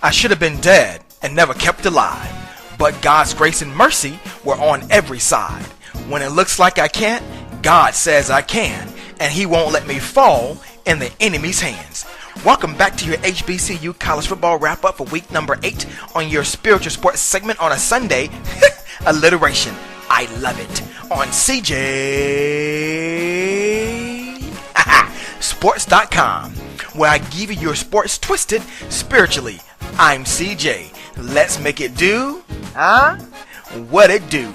I should have been dead and never kept alive, but God's grace and mercy were on every side. When it looks like I can't, God says I can, and He won't let me fall in the enemy's hands. Welcome back to your HBCU College Football Wrap-Up for week number 8 on your spiritual sports segment on a Sunday. Alliteration. I love it. On CEEJAY Sports.com, where I give you your sports twisted spiritually. I'm CJ. Let's make it do, what it do.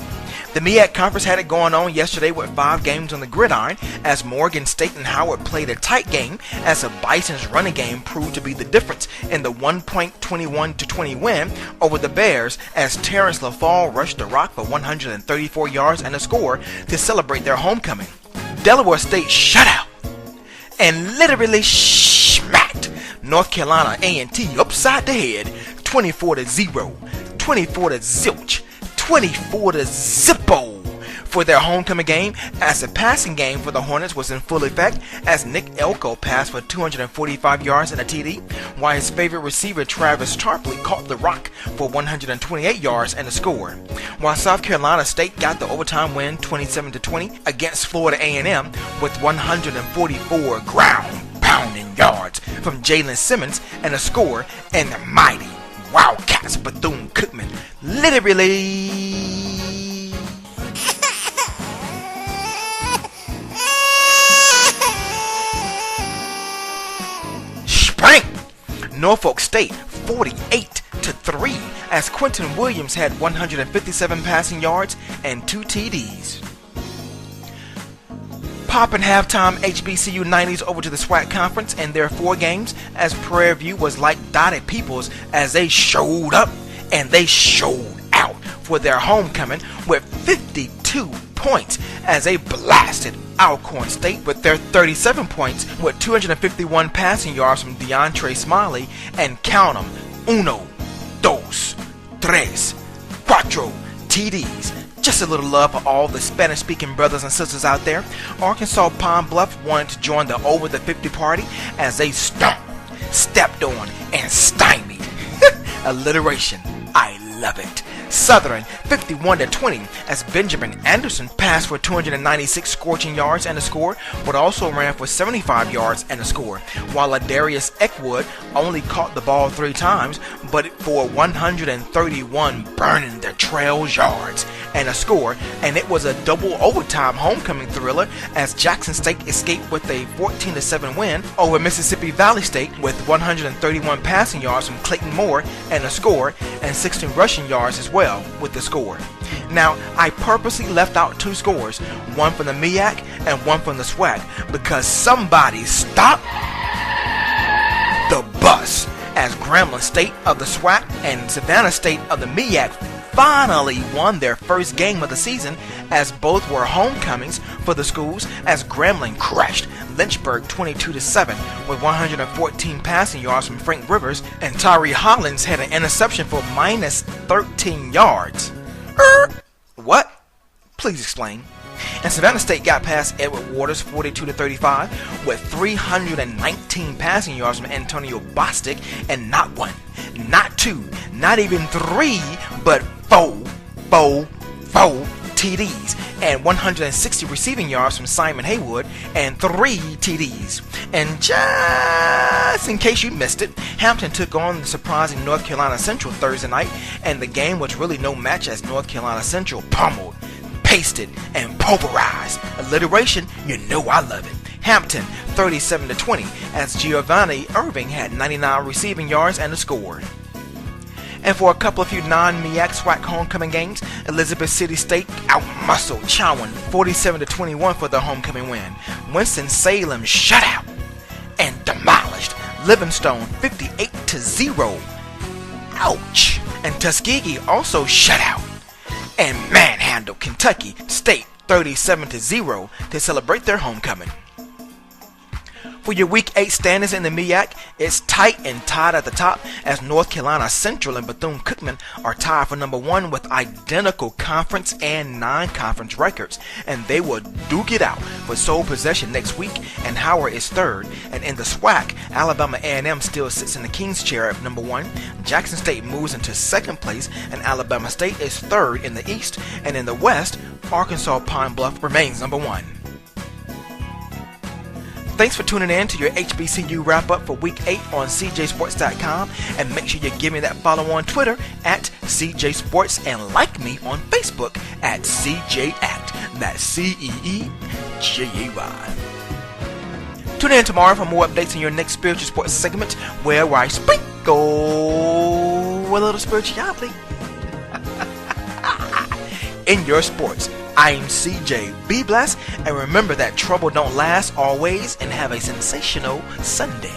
The MEAC conference had it going on yesterday with 5 games on the gridiron as Morgan State and Howard played a tight game as the Bison's running game proved to be the difference in the 1.21-20 win over the Bears as Terrence LaFall rushed the rock for 134 yards and a score to celebrate their homecoming. Delaware State shut out and literally smacked North Carolina A&T upside the head 24-0, 24-0, 24-0 for their homecoming game, as the passing game for the Hornets was in full effect as Nick Elko passed for 245 yards and a TD, while his favorite receiver Travis Tarpley caught the rock for 128 yards and a score. While South Carolina State got the overtime win 27-20 against Florida A&M with 144 ground-pounding yards from Jalen Simmons and a score, and the mighty Wildcats Bethune-Cookman literally sprang Norfolk State 48-3 as Quentin Williams had 157 passing yards and 2 TDs. Popping halftime HBCU 90s over to the SWAC Conference and their 4 games as Prairie View was like dotted peoples as they showed up and they showed out for their homecoming with 52 points as they blasted Alcorn State with their 37 points with 251 passing yards from DeAndre Smiley and count 'em, 1, 2, 3, 4 TDs. Just a little love for all the Spanish-speaking brothers and sisters out there. Arkansas Pine Bluff wanted to join the Over the 50 party as they stomped, stepped on, and stymied. Alliteration. I love it. Southern 51-20 as Benjamin Anderson passed for 296 scorching yards and a score, but also ran for 75 yards and a score, while Adarius Eckwood only caught the ball 3 times, but for 131 burning the trails yards and a score, and it was a double overtime homecoming thriller as Jackson State escaped with a 14-7 win over Mississippi Valley State with 131 passing yards from Clayton Moore and a score, and 16 rushing yards as well with the score. Now, I purposely left out 2 scores, one from the MEAC and one from the SWAC, because somebody stopped the bus as Grambling State of the SWAC and Savannah State of the MEAC finally won their first game of the season, as both were homecomings for the schools as Grambling crushed Lynchburg 22-7 with 114 passing yards from Frank Rivers, and Tyree Hollins had an interception for minus 13 yards. What? Please explain. And Savannah State got past Edward Waters 42-35 with 319 passing yards from Antonio Bostic, and not 1, not 2, not even 3, but 4 TDs and 160 receiving yards from Simon Haywood and 3 TDs. And just in case you missed it, Hampton took on the surprising North Carolina Central Thursday night, and the game was really no match as North Carolina Central pummeled, pasted, and pulverized. Alliteration, you know I love it. Hampton 37-20 as Giovanni Irving had 99 receiving yards and a score. And for a couple of few non-MEAC SWAC homecoming games, Elizabeth City State outmuscled Chowan 47-21 for their homecoming win. Winston-Salem shut out and demolished Livingstone 58-0. Ouch! And Tuskegee also shut out and manhandled Kentucky State 37-0 to celebrate their homecoming. For your Week 8 standings in the MEAC, it's tight and tied at the top as North Carolina Central and Bethune-Cookman are tied for number 1 with identical conference and non-conference records, and they will duke it out for sole possession next week, and Howard is 3rd, and in the SWAC, Alabama A&M still sits in the King's chair at number 1. Jackson State moves into 2nd place, and Alabama State is 3rd in the East. And in the West, Arkansas Pine Bluff remains number 1. Thanks for tuning in to your HBCU wrap-up for Week 8 on CJSports.com, and make sure you give me that follow on Twitter at CJ Sports and like me on Facebook at CJ Act. That's CEEJAY. Tune in tomorrow for more updates on your next spiritual sports segment, where I sprinkle a little spirituality in your sports. I'm CJ. Be blessed, and remember that trouble don't last always, and have a sensational Sunday.